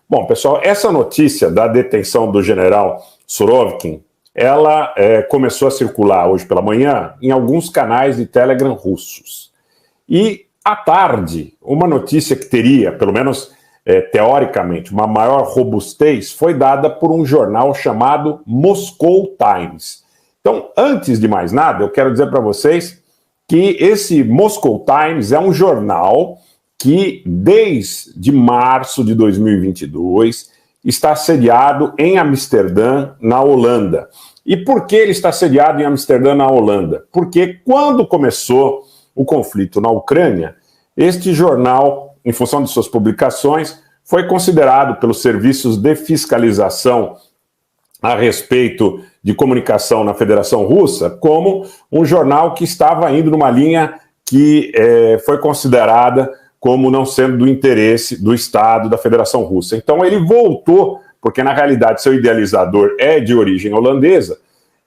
Bom, pessoal, essa notícia da detenção do general Surovikin, ela começou a circular hoje pela manhã em alguns canais de Telegram russos. E, à tarde, uma notícia que teria, pelo menos teoricamente, uma maior robustez, foi dada por um jornal chamado Moscow Times. Então, antes de mais nada, eu quero dizer para vocês que esse Moscow Times é um jornal que, desde março de 2022, está sediado em Amsterdã, na Holanda. E por que ele está sediado em Amsterdã, na Holanda? Porque quando começou o conflito na Ucrânia, este jornal, em função de suas publicações, foi considerado pelos serviços de fiscalização a respeito de comunicação na Federação Russa como um jornal que estava indo numa linha que foi considerada como não sendo do interesse do Estado da Federação Russa. Então ele voltou, porque na realidade seu idealizador é de origem holandesa,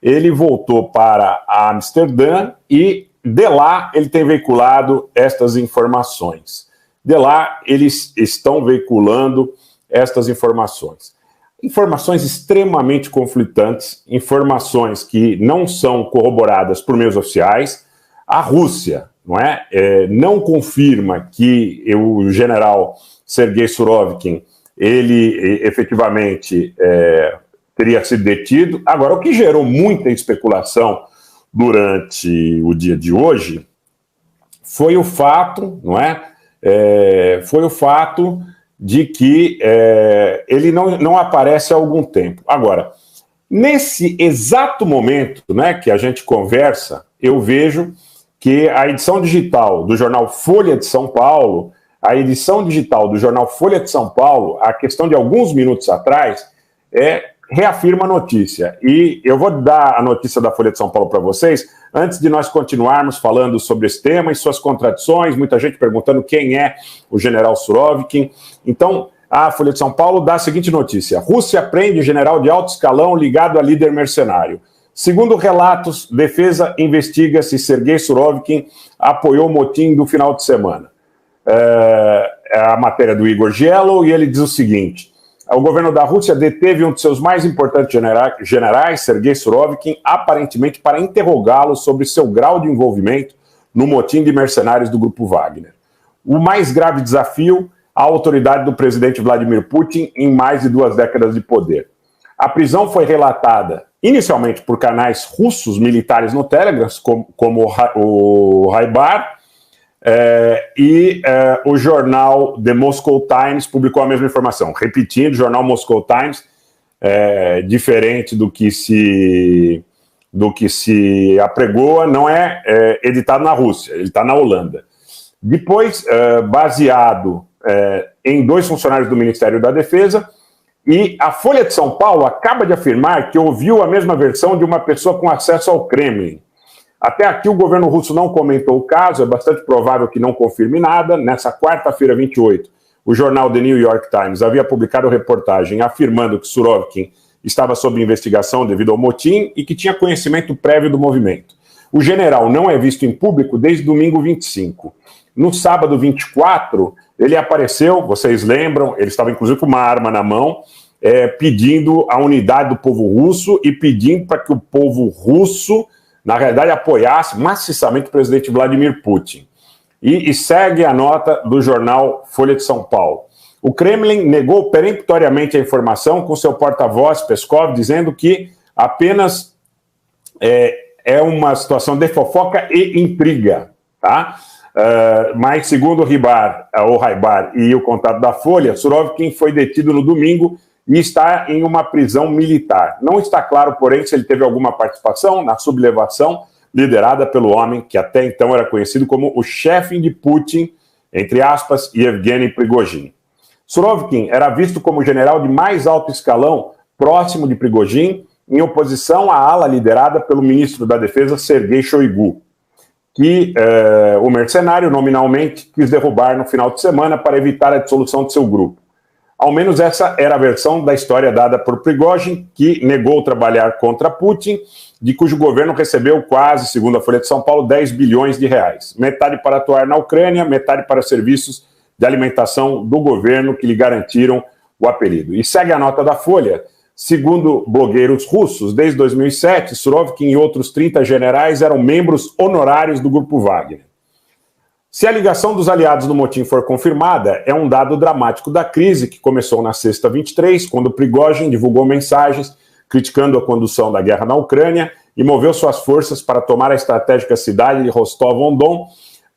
ele voltou para Amsterdã e de lá ele tem veiculado estas informações. De lá eles estão veiculando estas informações. Informações extremamente conflitantes, informações que não são corroboradas por meios oficiais. A Rússia, não confirma que o general Sergei Surovikin, ele efetivamente teria sido detido. Agora, o que gerou muita especulação durante o dia de hoje foi o fato, foi o fato de que ele não aparece há algum tempo. Agora, nesse exato momento que a gente conversa, eu vejo que a edição digital do jornal Folha de São Paulo, a questão de alguns minutos atrás, reafirma a notícia. E eu vou dar a notícia da Folha de São Paulo para vocês, antes de nós continuarmos falando sobre esse tema e suas contradições, muita gente perguntando quem é o general Surovikin. Então, a Folha de São Paulo dá a seguinte notícia: Rússia prende general de alto escalão ligado a líder mercenário. Segundo relatos, defesa investiga se Sergei Surovikin apoiou o motim do final de semana. A matéria do Igor Gielo, e ele diz o seguinte: o governo da Rússia deteve um de seus mais importantes generais, Sergei Surovikin, aparentemente para interrogá-lo sobre seu grau de envolvimento no motim de mercenários do grupo Wagner. O mais grave desafio à autoridade do presidente Vladimir Putin em mais de 2 décadas de poder. A prisão foi relatada inicialmente por canais russos militares no Telegram, como o Raibar, o jornal The Moscow Times publicou a mesma informação. Repetindo, o jornal Moscow Times, diferente do que se apregoa, não é editado na Rússia, ele está na Holanda. Depois, baseado em 2 funcionários do Ministério da Defesa, e a Folha de São Paulo acaba de afirmar que ouviu a mesma versão de uma pessoa com acesso ao Kremlin. Até aqui o governo russo não comentou o caso, é bastante provável que não confirme nada. Nessa quarta-feira, 28, o jornal The New York Times havia publicado reportagem afirmando que Surovikin estava sob investigação devido ao motim e que tinha conhecimento prévio do movimento. O general não é visto em público desde domingo 25. No sábado 24, ele apareceu, vocês lembram, ele estava inclusive com uma arma na mão, pedindo a unidade do povo russo e pedindo para que o povo russo, na realidade, apoiasse maciçamente o presidente Vladimir Putin. E segue a nota do jornal Folha de São Paulo. O Kremlin negou peremptoriamente a informação com seu porta-voz, Peskov, dizendo que apenas é uma situação de fofoca e intriga, tá? Mas, segundo o Raibar e o contato da Folha, Surovikin foi detido no domingo e está em uma prisão militar. Não está claro, porém, se ele teve alguma participação na sublevação liderada pelo homem que até então era conhecido como o chefe de Putin, entre aspas, Yevgeny Prigozhin. Surovikin era visto como general de mais alto escalão próximo de Prigozhin, em oposição à ala liderada pelo ministro da Defesa, Sergei Shoigu, que o mercenário nominalmente quis derrubar no final de semana para evitar a dissolução de seu grupo. Ao menos essa era a versão da história dada por Prigozhin, que negou trabalhar contra Putin, de cujo governo recebeu quase, segundo a Folha de São Paulo, 10 bilhões de reais. Metade para atuar na Ucrânia, metade para serviços de alimentação do governo que lhe garantiram o apelido. E segue a nota da Folha. Segundo blogueiros russos, desde 2007, Surovikin e outros 30 generais eram membros honorários do Grupo Wagner. Se a ligação dos aliados no motim for confirmada, é um dado dramático da crise que começou na sexta 23, quando Prigozhin divulgou mensagens criticando a condução da guerra na Ucrânia e moveu suas forças para tomar a estratégica cidade de Rostov-on-Don,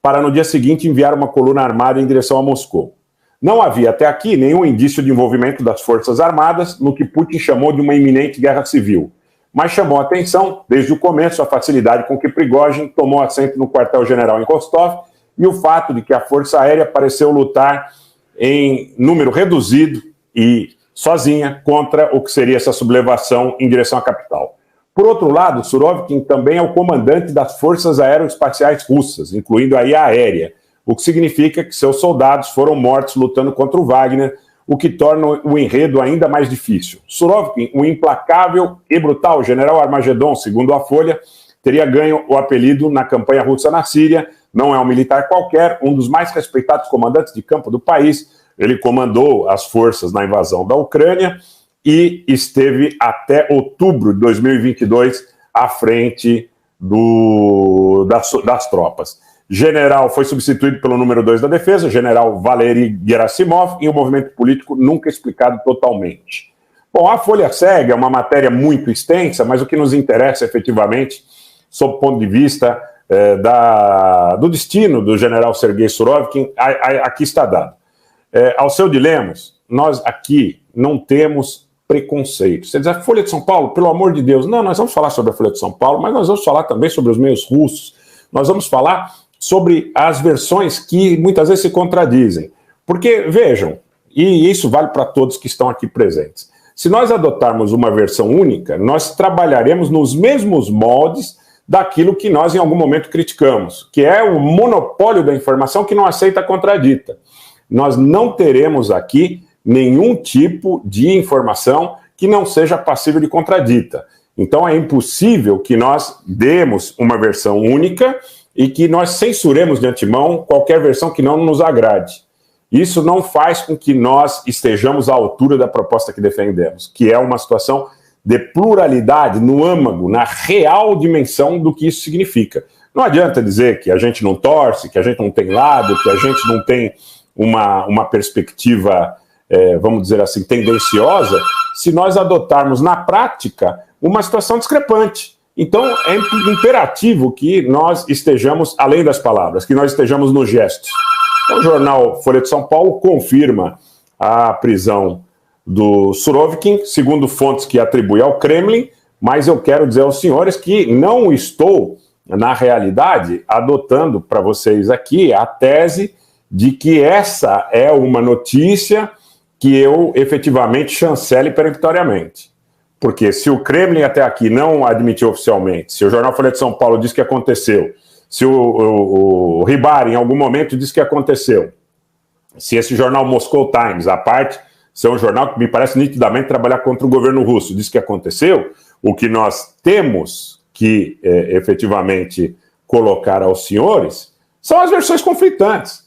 para no dia seguinte enviar uma coluna armada em direção a Moscou. Não havia até aqui nenhum indício de envolvimento das Forças Armadas no que Putin chamou de uma iminente guerra civil, mas chamou a atenção, desde o começo, a facilidade com que Prigozhin tomou assento no quartel-general em Rostov e o fato de que a Força Aérea pareceu lutar em número reduzido e sozinha contra o que seria essa sublevação em direção à capital. Por outro lado, Surovikin também é o comandante das Forças Aeroespaciais Russas, incluindo a IA aérea, o que significa que seus soldados foram mortos lutando contra o Wagner, o que torna o enredo ainda mais difícil. Surovikin, o implacável e brutal general Armagedon, segundo a Folha, teria ganho o apelido na campanha russa na Síria. Não é um militar qualquer, um dos mais respeitados comandantes de campo do país. Ele comandou as forças na invasão da Ucrânia e esteve até outubro de 2022 à frente das tropas. General foi substituído pelo número 2 da defesa, general Valery Gerasimov, em um movimento político nunca explicado totalmente. Bom, a Folha segue, é uma matéria muito extensa, mas o que nos interessa efetivamente, sob o ponto de vista do destino do general Sergei Surovikin, aqui está dado. Ao seu dilemos, nós aqui não temos preconceito. Você diz, a Folha de São Paulo, pelo amor de Deus, não, nós vamos falar sobre a Folha de São Paulo, mas nós vamos falar também sobre os meios russos, nós vamos falar sobre as versões que muitas vezes se contradizem. Porque, vejam, e isso vale para todos que estão aqui presentes, se nós adotarmos uma versão única, nós trabalharemos nos mesmos moldes daquilo que nós em algum momento criticamos, que é o monopólio da informação que não aceita a contradita. Nós não teremos aqui nenhum tipo de informação que não seja passível de contradita. Então é impossível que nós demos uma versão única e que nós censuremos de antemão qualquer versão que não nos agrade. Isso não faz com que nós estejamos à altura da proposta que defendemos, que é uma situação de pluralidade no âmago, na real dimensão do que isso significa. Não adianta dizer que a gente não torce, que a gente não tem lado, que a gente não tem uma perspectiva, vamos dizer assim, tendenciosa, se nós adotarmos na prática uma situação discrepante. Então, é imperativo que nós estejamos além das palavras, que nós estejamos nos gestos. O jornal Folha de São Paulo confirma a prisão do Surovikin, segundo fontes que atribui ao Kremlin, mas eu quero dizer aos senhores que não estou, na realidade, adotando para vocês aqui a tese de que essa é uma notícia que eu efetivamente chancele peremptoriamente. Porque se o Kremlin até aqui não admitiu oficialmente, se o jornal Folha de São Paulo diz que aconteceu, se o Ribari em algum momento diz que aconteceu, se esse jornal Moscow Times, à parte, se é um jornal que me parece nitidamente trabalhar contra o governo russo, diz que aconteceu, o que nós temos que efetivamente colocar aos senhores são as versões conflitantes.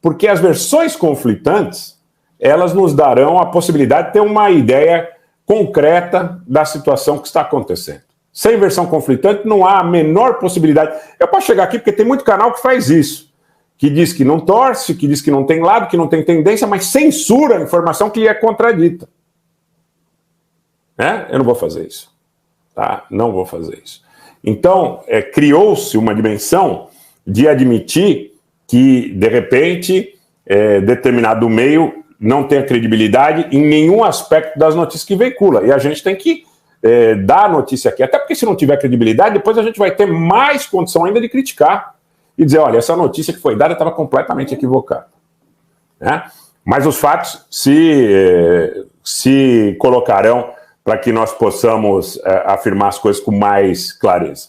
Porque as versões conflitantes, elas nos darão a possibilidade de ter uma ideia concreta da situação que está acontecendo. Sem versão conflitante não há a menor possibilidade. Eu posso chegar aqui porque tem muito canal que faz isso, que diz que não torce, que diz que não tem lado, que não tem tendência, mas censura a informação que lhe é contradita. Eu não vou fazer isso. Tá? Não vou fazer isso. Então, criou-se uma dimensão de admitir que, de repente, determinado meio não tem a credibilidade em nenhum aspecto das notícias que veicula. E a gente tem que dar a notícia aqui. Até porque se não tiver credibilidade, depois a gente vai ter mais condição ainda de criticar. E dizer, olha, essa notícia que foi dada estava completamente equivocada. Mas os fatos se colocarão para que nós possamos afirmar as coisas com mais clareza.